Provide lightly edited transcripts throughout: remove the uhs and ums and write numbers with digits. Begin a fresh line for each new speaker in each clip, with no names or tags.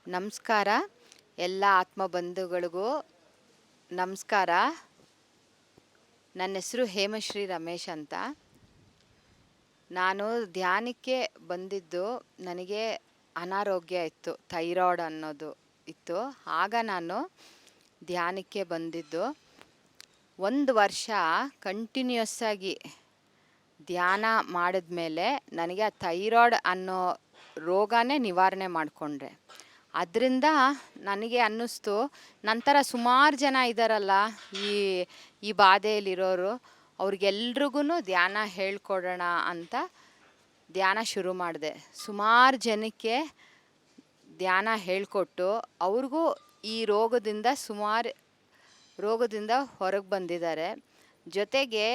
ನಮಸ್ಕಾರ. ಎಲ್ಲ ಆತ್ಮಬಂಧುಗಳಿಗೂ ನಮಸ್ಕಾರ. ನನ್ನ ಹೆಸರು ಹೇಮಶ್ರೀ ರಮೇಶ್ ಅಂತ. ನಾನು ಧ್ಯಾನಕ್ಕೆ ಬಂದಿದ್ದು, ನನಗೆ ಅನಾರೋಗ್ಯ ಇತ್ತು, ಥೈರಾಯ್ಡ್ ಅನ್ನೋದು ಇತ್ತು. ಆಗ ನಾನು ಧ್ಯಾನಕ್ಕೆ ಬಂದಿದ್ದು. 1 ವರ್ಷ ಕಂಟಿನ್ಯೂಸ್ ಆಗಿ ಧ್ಯಾನ ಮಾಡಿದ್ಮೇಲೆ ನನಗೆ ಆ ಥೈರಾಯ್ಡ್ ಅನ್ನೋ ರೋಗನೇ ನಿವಾರಣೆ ಮಾಡಿಕೊಂಡ್ರೆ. ಅದರಿಂದ ನನಗೆ ಅನ್ನಿಸ್ತು, ನಂತರ ಸುಮಾರು ಜನ ಇದ್ದಾರಲ್ಲ ಈ ಬಾಧೆಯಲ್ಲಿರೋರು, ಅವ್ರಿಗೆಲ್ರಿಗೂ ಧ್ಯಾನ ಹೇಳ್ಕೊಡೋಣ ಅಂತ ಧ್ಯಾನ ಶುರು ಮಾಡಿದೆ. ಸುಮಾರು ಜನಕ್ಕೆ ಧ್ಯಾನ ಹೇಳಿಕೊಟ್ಟು ಅವ್ರಿಗೂ ಈ ರೋಗದಿಂದ ಹೊರಗೆ ಬಂದಿದ್ದಾರೆ. ಜೊತೆಗೆ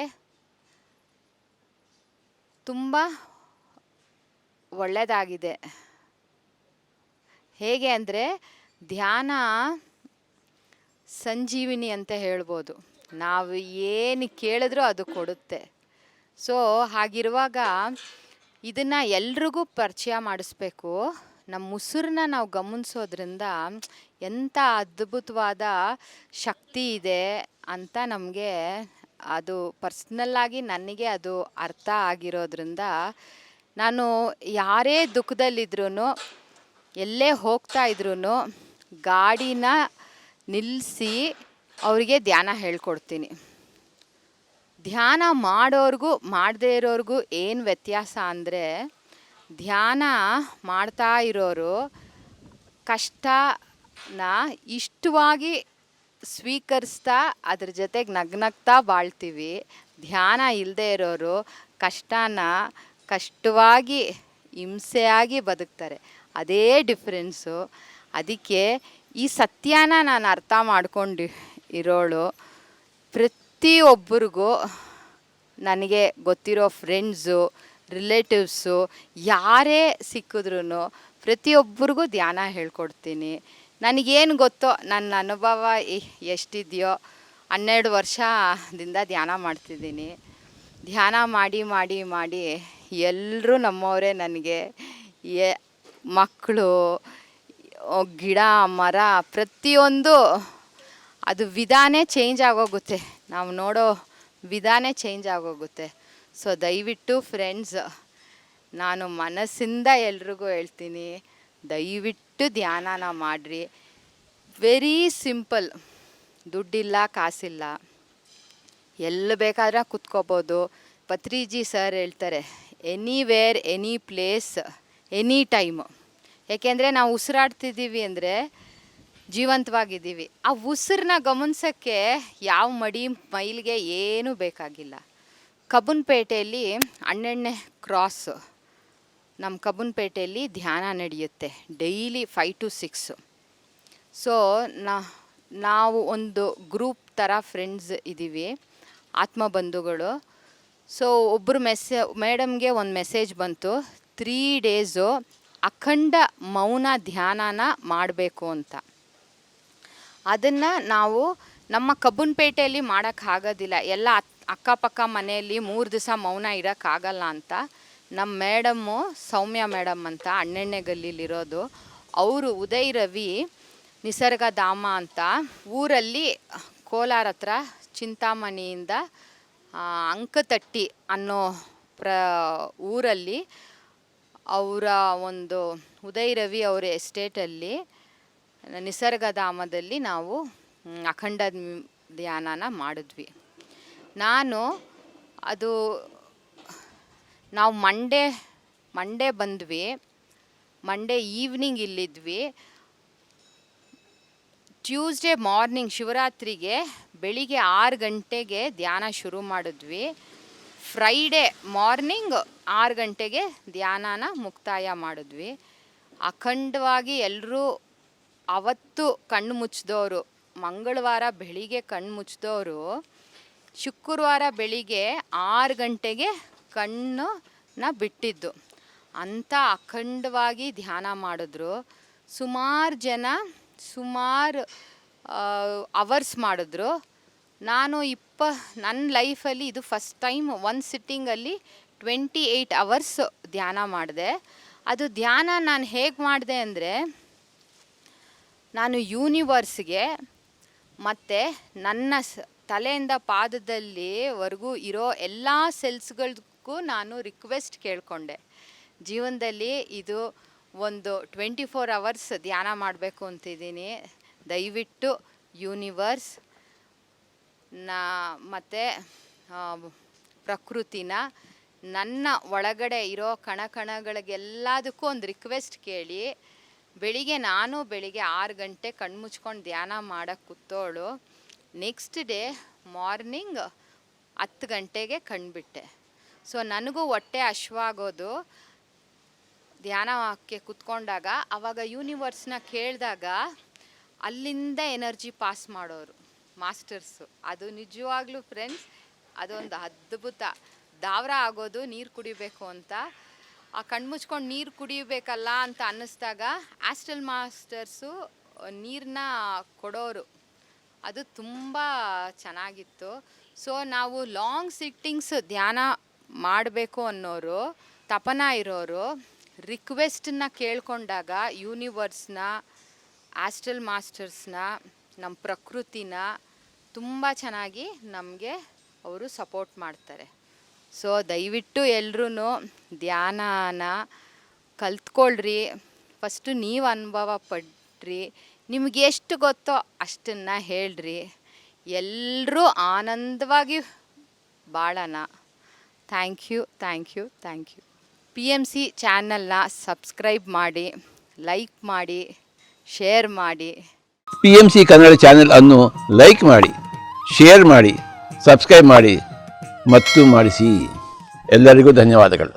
ತುಂಬ ಒಳ್ಳೆಯದಾಗಿದೆ. ಹೇಗೆ ಅಂದರೆ, ಧ್ಯಾನ ಸಂಜೀವಿನಿ ಅಂತ ಹೇಳ್ಬೋದು. ನಾವು ಏನು ಕೇಳಿದ್ರೂ ಅದು ಕೊಡುತ್ತೆ. ಸೊ ಹಾಗಿರುವಾಗ ಇದನ್ನು ಎಲ್ರಿಗೂ ಪರಿಚಯ ಮಾಡಿಸ್ಬೇಕು. ನಮ್ಮ ಉಸಿರನ್ನ ನಾವು ಗಮನಿಸೋದ್ರಿಂದ ಎಂಥ ಅದ್ಭುತವಾದ ಶಕ್ತಿ ಇದೆ ಅಂತ ನಮಗೆ ಅದು ಪರ್ಸ್ನಲ್ಲಾಗಿ ನನಗೆ ಅದು ಅರ್ಥ ಆಗಿರೋದ್ರಿಂದ, ನಾನು ಯಾರೇ ದುಃಖದಲ್ಲಿದ್ರೂ, ಎಲ್ಲೇ ಹೋಗ್ತಾ ಇದ್ರೂ ಗಾಡಿನ ನಿಲ್ಲಿಸಿ ಅವರಿಗೆ ಧ್ಯಾನ ಹೇಳ್ಕೊಡ್ತೀನಿ. ಧ್ಯಾನ ಮಾಡೋರ್ಗೂ ಮಾಡದೇ ಇರೋರ್ಗೂ ಏನು ವ್ಯತ್ಯಾಸ ಅಂದರೆ, ಧ್ಯಾನ ಮಾಡ್ತಾ ಇರೋರು ಕಷ್ಟನ ಇಷ್ಟವಾಗಿ ಸ್ವೀಕರಿಸ್ತಾ ಅದ್ರ ಜೊತೆಗೆ ನಗ್ನಗ್ತಾ ಬಾಳ್ತೀವಿ. ಧ್ಯಾನ ಇಲ್ಲದೆ ಇರೋರು ಕಷ್ಟವಾಗಿ ಹಿಂಸೆಯಾಗಿ ಬದುಕ್ತಾರೆ. ಅದೇ ಡಿಫ್ರೆನ್ಸು. ಅದಕ್ಕೆ ಈ ಸತ್ಯನ ನಾನು ಅರ್ಥ ಮಾಡ್ಕೊಂಡು ಇರೋಳು. ಪ್ರತಿಯೊಬ್ಬರಿಗೂ, ನನಗೆ ಗೊತ್ತಿರೋ ಫ್ರೆಂಡ್ಸು, ರಿಲೇಟಿವ್ಸು ಯಾರೇ ಸಿಕ್ಕಿದ್ರೂ ಪ್ರತಿಯೊಬ್ಬರಿಗೂ ಧ್ಯಾನ ಹೇಳ್ಕೊಡ್ತೀನಿ. ನನಗೇನು ಗೊತ್ತೋ, ನನ್ನ ಅನುಭವ ಎಷ್ಟಿದೆಯೋ, 12 ವರ್ಷದಿಂದ ಧ್ಯಾನ ಮಾಡ್ತಿದ್ದೀನಿ. ಧ್ಯಾನ ಮಾಡಿ ಮಾಡಿ ಮಾಡಿ ಎಲ್ಲರೂ ನಮ್ಮವರೇ. ನನಗೆ ಮಕ್ಕಳು, ಗಿಡ, ಮರ, ಪ್ರತಿಯೊಂದು ಅದು ವಿಧಾನೇ ಚೇಂಜ್ ಆಗೋಗುತ್ತೆ. ನಾವು ನೋಡೋ ವಿಧಾನೇ ಚೇಂಜ್ ಆಗೋಗುತ್ತೆ. ಸೊ ದಯವಿಟ್ಟು ಫ್ರೆಂಡ್ಸ್, ನಾನು ಮನಸ್ಸಿಂದ ಎಲ್ರಿಗೂ ಹೇಳ್ತೀನಿ, ದಯವಿಟ್ಟು ಧ್ಯಾನನ ಮಾಡಿರಿ. Very simple. ದುಡ್ಡಿಲ್ಲ, ಕಾಸಿಲ್ಲ, ಎಲ್ಲಿ ಬೇಕಾದ್ರೆ ಕೂತ್ಕೋಬೋದು. ಪತ್ರಿಜಿ ಸರ್ ಹೇಳ್ತಾರೆ, anywhere, any place, any time. ಏಕೆಂದರೆ ನಾವು ಉಸಿರಾಡ್ತಿದ್ದೀವಿ ಅಂದರೆ ಜೀವಂತವಾಗಿದ್ದೀವಿ. ಆ ಉಸಿರನ್ನ ಗಮನಿಸೋಕ್ಕೆ ಯಾವ ಮೈಲಿಗೆ ಏನೂ ಬೇಕಾಗಿಲ್ಲ. ಕಬ್ಬನ್ಪೇಟೆಯಲ್ಲಿ 12ನೇ ಕ್ರಾಸ್, ನಮ್ಮ ಕಬ್ಬನ್ಪೇಟೆಯಲ್ಲಿ ಧ್ಯಾನ ನಡೆಯುತ್ತೆ ಡೈಲಿ 5 to 6. ಸೊ ನಾವು ಒಂದು ಗ್ರೂಪ್ ಥರ ಫ್ರೆಂಡ್ಸ್ ಇದ್ದೀವಿ, ಆತ್ಮಬಂಧುಗಳು. ಸೊ ಒಬ್ಬರು ಮೇಡಮ್ಗೆ ಒಂದು ಮೆಸೇಜ್ ಬಂತು, 3 days ಅಖಂಡ ಮೌನ ಧ್ಯಾನನ ಮಾಡಬೇಕು ಅಂತ. ಅದನ್ನು ನಾವು ನಮ್ಮ ಕಬ್ಬನ್ಪೇಟೆಯಲ್ಲಿ ಮಾಡೋಕ್ಕಾಗೋದಿಲ್ಲ. ಎಲ್ಲ ಅಕ್ಕಪಕ್ಕ ಮನೆಯಲ್ಲಿ 3 ದಿವಸ ಮೌನ ಇರೋಕ್ಕಾಗಲ್ಲ ಅಂತ ನಮ್ಮ ಮೇಡಮ್ಮು, ಸೌಮ್ಯ ಮೇಡಮ್ ಅಂತ 12ನೇ ಗಲ್ಲಿಲಿರೋದು, ಅವರು ಉದಯ್ ರವಿ ನಿಸರ್ಗಧಾಮ ಅಂತ ಊರಲ್ಲಿ ಕೋಲಾರ ಹತ್ರ ಚಿಂತಾಮಣಿಯಿಂದ ಅಂಕತಟ್ಟಿ ಅನ್ನೋ ಊರಲ್ಲಿ ಅವರ ಒಂದು ಉದಯ್ ರವಿ ಅವರ ಎಸ್ಟೇಟಲ್ಲಿ ನಿಸರ್ಗಧಾಮದಲ್ಲಿ ನಾವು ಅಖಂಡ ಧ್ಯಾನನ ಮಾಡಿದ್ವಿ. ನಾವು ಮಂಡೇ ಬಂದ್ವಿ. ಮಂಡೇ ಈವ್ನಿಂಗ್ ಇಲ್ಲಿದ್ವಿ. ಟ್ಯೂಸ್ಡೇ ಮಾರ್ನಿಂಗ್ ಶಿವರಾತ್ರಿಗೆ ಬೆಳಿಗ್ಗೆ 6 ಗಂಟೆಗೆ ಧ್ಯಾನ ಶುರು ಮಾಡಿದ್ವಿ. ಫ್ರೈಡೇ ಮಾರ್ನಿಂಗ್ 6 ಗಂಟೆಗೆ ಧ್ಯಾನನ ಮುಕ್ತಾಯ ಮಾಡಿದ್ವಿ. ಅಖಂಡವಾಗಿ ಎಲ್ಲರೂ ಅವತ್ತು ಕಣ್ಣು ಮುಚ್ಚಿದವರು, ಮಂಗಳವಾರ ಬೆಳಿಗ್ಗೆ ಕಣ್ಣು ಮುಚ್ಚಿದವರು ಶುಕ್ರವಾರ ಬೆಳಿಗ್ಗೆ 6 ಗಂಟೆಗೆ ಕಣ್ಣನ್ನ ಬಿಟ್ಟಿದ್ದು. ಅಂಥ ಅಖಂಡವಾಗಿ ಧ್ಯಾನ ಮಾಡಿದ್ರು. ಸುಮಾರು ಜನ ಸುಮಾರು ಅವರ್ಸ್ ಮಾಡಿದ್ರು. ನಾನು ನನ್ನ ಲೈಫಲ್ಲಿ ಇದು ಫಸ್ಟ್ ಟೈಮ್ ಒಂದು ಸಿಟ್ಟಿಂಗಲ್ಲಿ 28 ಅವರ್ಸ್ ಧ್ಯಾನ ಮಾಡಿದೆ. ಅದು ಧ್ಯಾನ ನಾನು ಹೇಗೆ ಮಾಡಿದೆ ಅಂದರೆ, ನಾನು ಯೂನಿವರ್ಸ್ಗೆ ಮತ್ತು ನನ್ನ ತಲೆಯಿಂದ ಪಾದದಲ್ಲಿವರೆಗೂ ಇರೋ ಎಲ್ಲ ಸೆಲ್ಸ್ಗಳಿಗೂ ನಾನು ರಿಕ್ವೆಸ್ಟ್ ಕೇಳಿಕೊಂಡೆ. ಜೀವನದಲ್ಲಿ ಇದು ಒಂದು 24 ಅವರ್ಸ್ ಧ್ಯಾನ ಮಾಡಬೇಕು ಅಂತಿದ್ದೀನಿ. ದಯವಿಟ್ಟು ಯೂನಿವರ್ಸ್ ಮತ್ತು ಪ್ರಕೃತಿನ ನನ್ನ ಒಳಗಡೆ ಇರೋ ಕಣಗಳಿಗೆಲ್ಲದಕ್ಕೂ ಒಂದು ರಿಕ್ವೆಸ್ಟ್ ಕೇಳಿ, ಬೆಳಿಗ್ಗೆ 6 ಗಂಟೆ ಕಣ್ಮುಚ್ಕೊಂಡು ಧ್ಯಾನ ಮಾಡೋಕ್ಕೆ ಕೂತೋಳು. ನೆಕ್ಸ್ಟ್ ಡೇ ಮಾರ್ನಿಂಗ್ 10 ಗಂಟೆಗೆ ಕಣ್ಬಿಟ್ಟೆ. ಸೊ ನನಗೂ ಹೊಟ್ಟೆ ಹಶ್ವಾಗೋದು ಧ್ಯಾನಕ್ಕೆ ಕೂತ್ಕೊಂಡಾಗ. ಆವಾಗ ಯೂನಿವರ್ಸ್ನ ಕೇಳಿದಾಗ ಅಲ್ಲಿಂದ ಎನರ್ಜಿ ಪಾಸ್ ಮಾಡೋರು ಮಾಸ್ಟರ್ಸು. ಅದು ನಿಜವಾಗ್ಲೂ ಫ್ರೆಂಡ್ಸ್ ಅದೊಂದು ಅದ್ಭುತ. ದಾವ್ರ ಆಗೋದು ನೀರು ಕುಡಿಬೇಕು ಅಂತ, ಆ ಕಣ್ಮುಚ್ಕೊಂಡು ನೀರು ಕುಡಿಬೇಕಲ್ಲ ಅಂತ ಅನ್ನಿಸ್ದಾಗ ಆಸ್ಟ್ರಲ್ ಮಾಸ್ಟರ್ಸು ನೀರನ್ನ ಕೊಡೋರು. ಅದು ತುಂಬ ಚೆನ್ನಾಗಿತ್ತು. ಸೊ ನಾವು ಲಾಂಗ್ ಸಿಟ್ಟಿಂಗ್ಸ್ ಧ್ಯಾನ ಮಾಡಬೇಕು ಅನ್ನೋರು, ತಪನ ಇರೋರು ರಿಕ್ವೆಸ್ಟನ್ನ ಕೇಳ್ಕೊಂಡಾಗ ಯೂನಿವರ್ಸ್ನ, ಆಸ್ಟ್ರಲ್ ಮಾಸ್ಟರ್ಸ್ನ, ನಮ್ಮ ಪ್ರಕೃತಿನ ತುಂಬ ಚೆನ್ನಾಗಿ ನಮಗೆ ಅವರು ಸಪೋರ್ಟ್ ಮಾಡ್ತಾರೆ. ಸೊ ದಯವಿಟ್ಟು ಎಲ್ಲರೂ ಧ್ಯಾನನ ಕಲ್ತ್ಕೊಳ್ರಿ. ಫಸ್ಟು ನೀವು ಅನುಭವ ಪಡ್ರಿ, ನಿಮಗೆ ಎಷ್ಟು ಗೊತ್ತೋ ಅಷ್ಟನ್ನು ಹೇಳ್ರಿ. ಎಲ್ಲರೂ ಆನಂದವಾಗಿ ಬಾಳೋಣ. Thank you. PMC ಚಾನಲ್ನ ಸಬ್ಸ್ಕ್ರೈಬ್ ಮಾಡಿ, ಲೈಕ್ ಮಾಡಿ, ಶೇರ್ ಮಾಡಿ.
PMC ಕನ್ನಡ ಚಾನೆಲ್ ಅನ್ನು ಲೈಕ್ ಮಾಡಿ, ಶೇರ್ ಮಾಡಿ, ಸಬ್ಸ್ಕ್ರೈಬ್ ಮಾಡಿ ಮತ್ತು ಮಾಡಿಸಿ. ಎಲ್ಲರಿಗೂ ಧನ್ಯವಾದಗಳು.